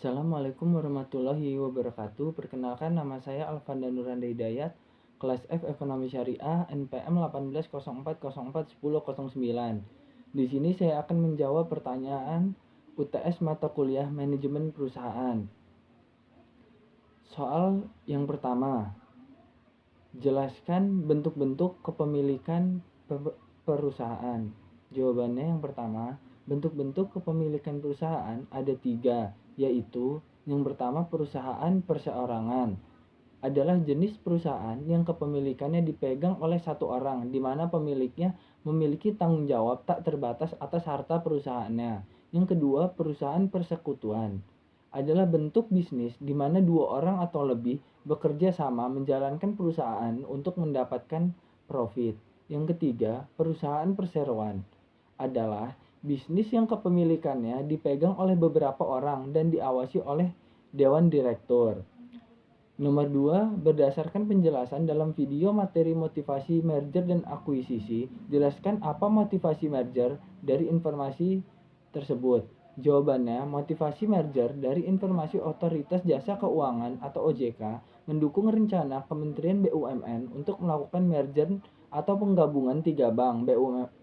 Assalamualaikum warahmatullahi wabarakatuh. Perkenalkan, nama saya Alfanda Nuranda Hidayat, kelas F Ekonomi Syariah, NPM 1804041009. Di sini saya akan menjawab pertanyaan UTS mata kuliah Manajemen Perusahaan. Soal yang pertama, jelaskan bentuk-bentuk kepemilikan perusahaan. Jawabannya yang pertama, bentuk-bentuk kepemilikan perusahaan ada 3, yaitu yang pertama perusahaan perseorangan. Adalah jenis perusahaan yang kepemilikannya dipegang oleh satu orang, di mana pemiliknya memiliki tanggung jawab tak terbatas atas harta perusahaannya. Yang kedua, perusahaan persekutuan. Adalah bentuk bisnis di mana 2 orang atau lebih bekerja sama menjalankan perusahaan untuk mendapatkan profit. Yang ketiga, perusahaan perseroan. Adalah bisnis yang kepemilikannya dipegang oleh beberapa orang dan diawasi oleh dewan direktur. Nomor 2, berdasarkan penjelasan dalam video materi motivasi merger dan akuisisi, jelaskan apa motivasi merger dari informasi tersebut. Jawabannya, motivasi merger dari informasi Otoritas Jasa Keuangan atau OJK mendukung rencana Kementerian BUMN untuk melakukan merger atau penggabungan 3 bank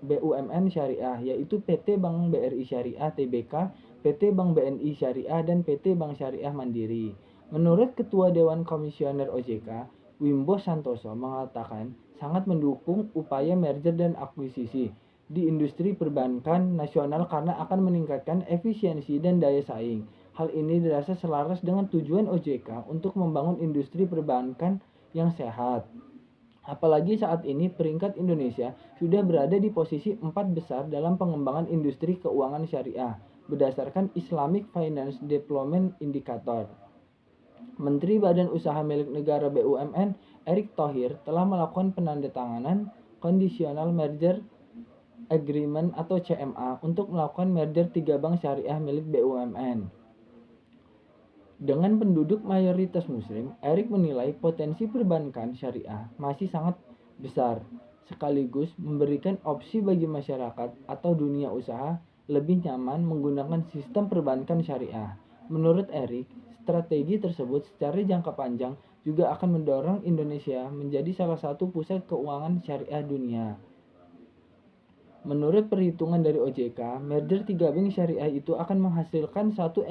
BUMN syariah, yaitu PT Bank BRI Syariah Tbk, PT Bank BNI Syariah, dan PT Bank Syariah Mandiri. Menurut Ketua Dewan Komisioner OJK, Wimbo Santoso mengatakan sangat mendukung upaya merger dan akuisisi di industri perbankan nasional karena akan meningkatkan efisiensi dan daya saing. Hal ini dirasa selaras dengan tujuan OJK untuk membangun industri perbankan yang sehat. Apalagi saat ini peringkat Indonesia sudah berada di posisi 4 besar dalam pengembangan industri keuangan syariah berdasarkan Islamic Finance Development Indicator. Menteri Badan Usaha Milik Negara BUMN Erick Thohir telah melakukan penandatanganan Conditional Merger Agreement atau CMA untuk melakukan merger 3 bank syariah milik BUMN. Dengan penduduk mayoritas muslim, Erick menilai potensi perbankan syariah masih sangat besar, sekaligus memberikan opsi bagi masyarakat atau dunia usaha lebih nyaman menggunakan sistem perbankan syariah. Menurut Erick, strategi tersebut secara jangka panjang juga akan mendorong Indonesia menjadi salah satu pusat keuangan syariah dunia. Menurut perhitungan dari OJK, merger 3 bank syariah itu akan menghasilkan satu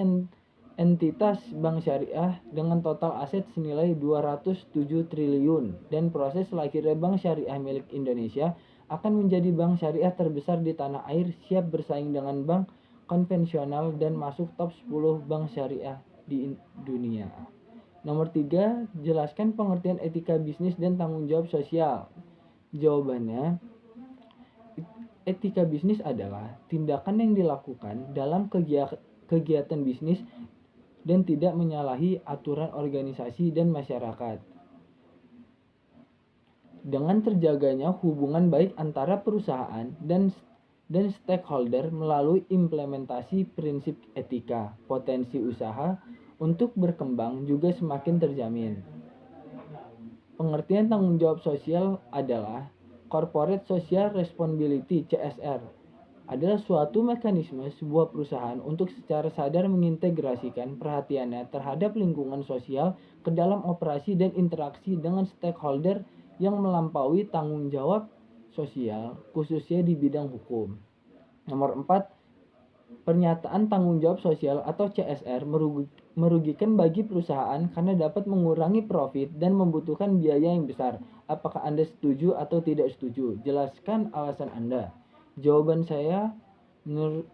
entitas bank syariah dengan total aset senilai 207 triliun dan proses lahirnya bank syariah milik Indonesia akan menjadi bank syariah terbesar di tanah air, siap bersaing dengan bank konvensional dan masuk top 10 bank syariah di dunia. Nomor 3, jelaskan pengertian etika bisnis dan tanggung jawab sosial. Jawabannya, etika bisnis adalah tindakan yang dilakukan dalam kegiatan bisnis dan tidak menyalahi aturan organisasi dan masyarakat. Dengan terjaganya hubungan baik antara perusahaan dan stakeholder melalui implementasi prinsip etika, potensi usaha untuk berkembang juga semakin terjamin. Pengertian tanggung jawab sosial adalah Corporate Social Responsibility (CSR) adalah suatu mekanisme sebuah perusahaan untuk secara sadar mengintegrasikan perhatiannya terhadap lingkungan sosial ke dalam operasi dan interaksi dengan stakeholder yang melampaui tanggung jawab sosial, khususnya di bidang hukum. Nomor 4, pernyataan tanggung jawab sosial atau CSR merugikan bagi perusahaan karena dapat mengurangi profit dan membutuhkan biaya yang besar. Apakah Anda setuju atau tidak setuju? Jelaskan alasan Anda. Jawaban saya,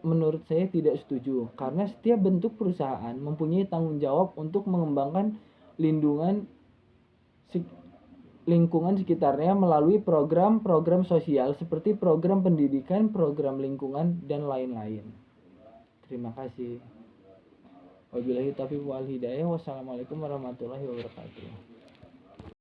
menurut saya tidak setuju, karena setiap bentuk perusahaan mempunyai tanggung jawab untuk mengembangkan lingkungan sekitarnya melalui program-program sosial seperti program pendidikan, program lingkungan, dan lain-lain. Terima kasih. Wabillahi taufiq wal hidayah. Wassalamualaikum warahmatullahi wabarakatuh.